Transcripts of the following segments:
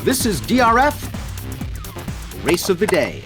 This is DRF Race of the Day.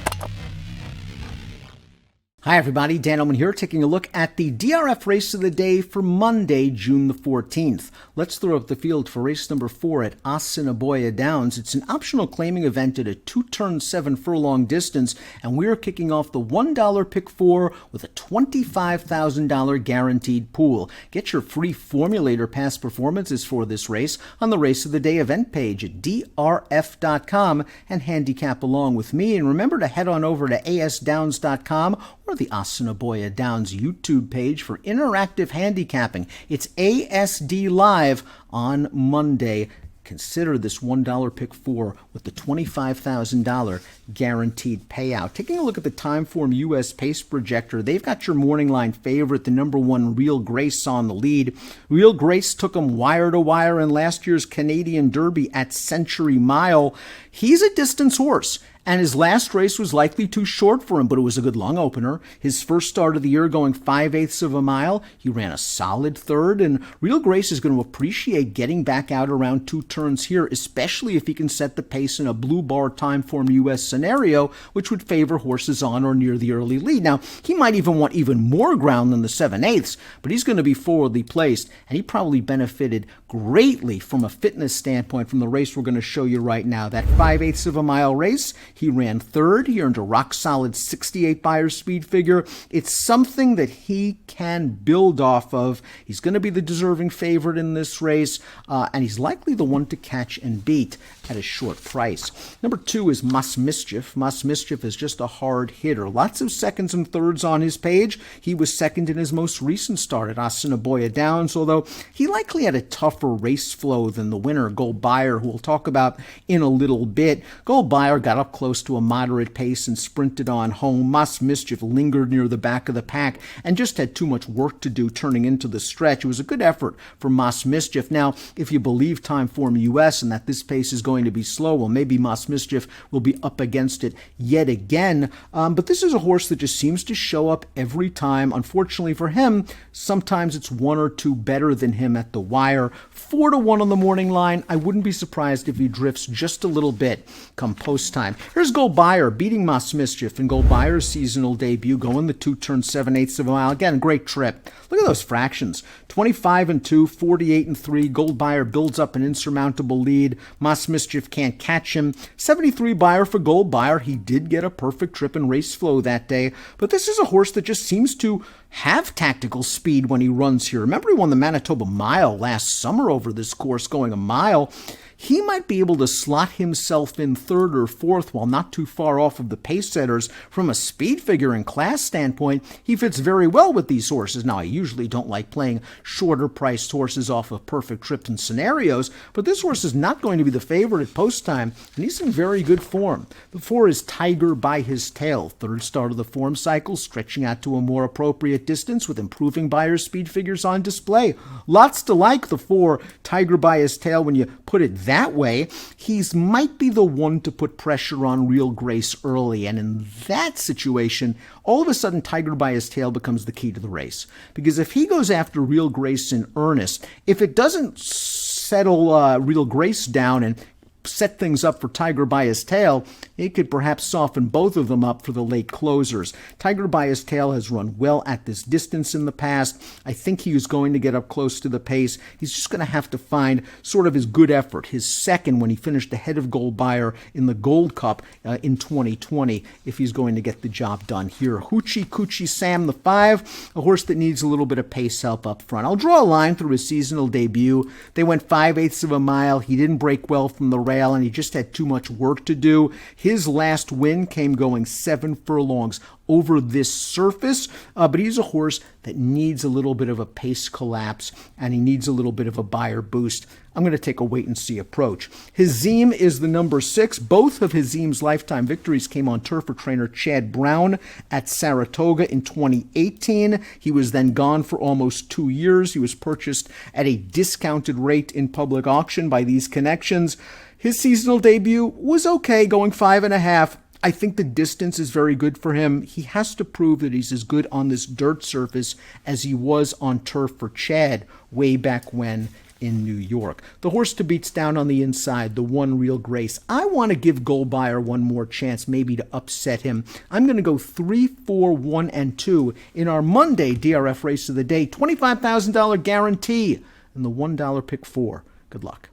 Hi everybody, Dan Illman here, taking a look at the DRF Race of the Day for Monday, June the 14th. Let's throw up the field for race number 4 at Assiniboia Downs. It's an optional claiming event at a 2-turn 7-furlong distance, and we're kicking off the $1 pick 4 with a $25,000 guaranteed pool. Get your free formulator past performances for this race on the Race of the Day event page at DRF.com and handicap along with me. And remember to head on over to ASDowns.com or the Assiniboia Downs YouTube page for interactive handicapping. It's ASD Live on Monday. Consider this $1 pick 4 with the $25,000 guaranteed payout. Taking a look at the Timeform US Pace Projector, they've got your morning line favorite, the number 1 Real Grace, on the lead. Real Grace took him wire to wire in last year's Canadian Derby at Century Mile. He's a distance horse, and his last race was likely too short for him, but it was a good long opener. His first start of the year going 5/8 of a mile. He ran a solid third, and Real Grace is going to appreciate getting back out around 2 turns here, especially if he can set the pace in a blue bar Timeform US scenario, which would favor horses on or near the early lead. Now, he might even want even more ground than the 7/8, but he's going to be forwardly placed, and he probably benefited greatly from a fitness standpoint from the race we're going to show you right now. That 5/8 of a mile race, he ran third. He earned a rock-solid 68 Beyer speed figure. It's something that he can build off of. He's going to be the deserving favorite in this race, and he's likely the one to catch and beat at a short price. Number 2 is Mas Mischief. Mas Mischief is just a hard hitter. Lots of seconds and thirds on his page. He was second in his most recent start at Assiniboia Downs, although he likely had a tougher race flow than the winner, Gold Beyer, who we'll talk about in a little bit. Gold Beyer got up close to a moderate pace and sprinted on home. Mas Mischief lingered near the back of the pack and just had too much work to do turning into the stretch. It was a good effort for Mas Mischief. Now, if you believe Timeform US and that this pace is going to be slow, well, maybe Mas Mischief will be up against it yet again. But this is a horse that just seems to show up every time. Unfortunately for him, sometimes it's 1 or 2 better than him at the wire. 4-1 on the morning line. I wouldn't be surprised if he drifts just a little bit come post time. Here's Gold Beyer beating Mas Mischief in Gold Beyer's seasonal debut, going the 2-turn 7/8 of a mile. Again, great trip. Look at those fractions. 25-2, 48-3. Gold Beyer builds up an insurmountable lead. Mas Mischief can't catch him. 73 Beyer for Gold Beyer. He did get a perfect trip and race flow that day, but this is a horse that just seems to have tactical speed when he runs here. Remember, he won the Manitoba Mile last summer over this course, going a mile. He might be able to slot himself in 3rd or 4th while not too far off of the pace setters. From a speed figure and class standpoint, he fits very well with these horses. Now, I usually don't like playing shorter priced horses off of perfect trips and scenarios, but this horse is not going to be the favorite at post time, and he's in very good form. The 4 is Tiger by His Tail, 3rd start of the form cycle, stretching out to a more appropriate distance with improving Beyer's speed figures on display. Lots to like the 4, Tiger by His Tail, when you put it that way. He's might be the one to put pressure on Real Grace early, and in that situation, all of a sudden Tiger by His Tail becomes the key to the race. Because if he goes after Real Grace in earnest, if it doesn't settle Real Grace down and set things up for Tiger by His Tail, it could perhaps soften both of them up for the late closers. Tiger by His Tail has run well at this distance in the past. I think he is going to get up close to the pace. He's just going to have to find sort of his good effort, his second when he finished ahead of Gold Beyer in the Gold Cup in 2020, if he's going to get the job done here. Hoochie Coochie Sam the 5, a horse that needs a little bit of pace help up front. I'll draw a line through his seasonal debut. They went 5/8 of a mile. He didn't break well from the rail, and he just had too much work to do. His last win came going 7 furlongs over this surface, but he's a horse that needs a little bit of a pace collapse, and he needs a little bit of a Beyer boost. I'm going to take a wait-and-see approach. Hazim is the number 6. Both of Hazim's lifetime victories came on turf for trainer Chad Brown at Saratoga in 2018. He was then gone for almost 2 years. He was purchased at a discounted rate in public auction by these connections. His seasonal debut was okay, going 5.5. I think the distance is very good for him. He has to prove that he's as good on this dirt surface as he was on turf for Chad way back when in New York. The horse to beat's down on the inside, the One Real Grace. I want to give Gold Buyer one more chance, maybe to upset him. I'm going to go 3, 4, 1, and 2 in our Monday DRF Race of the Day. $25,000 guarantee and the $1 pick 4. Good luck.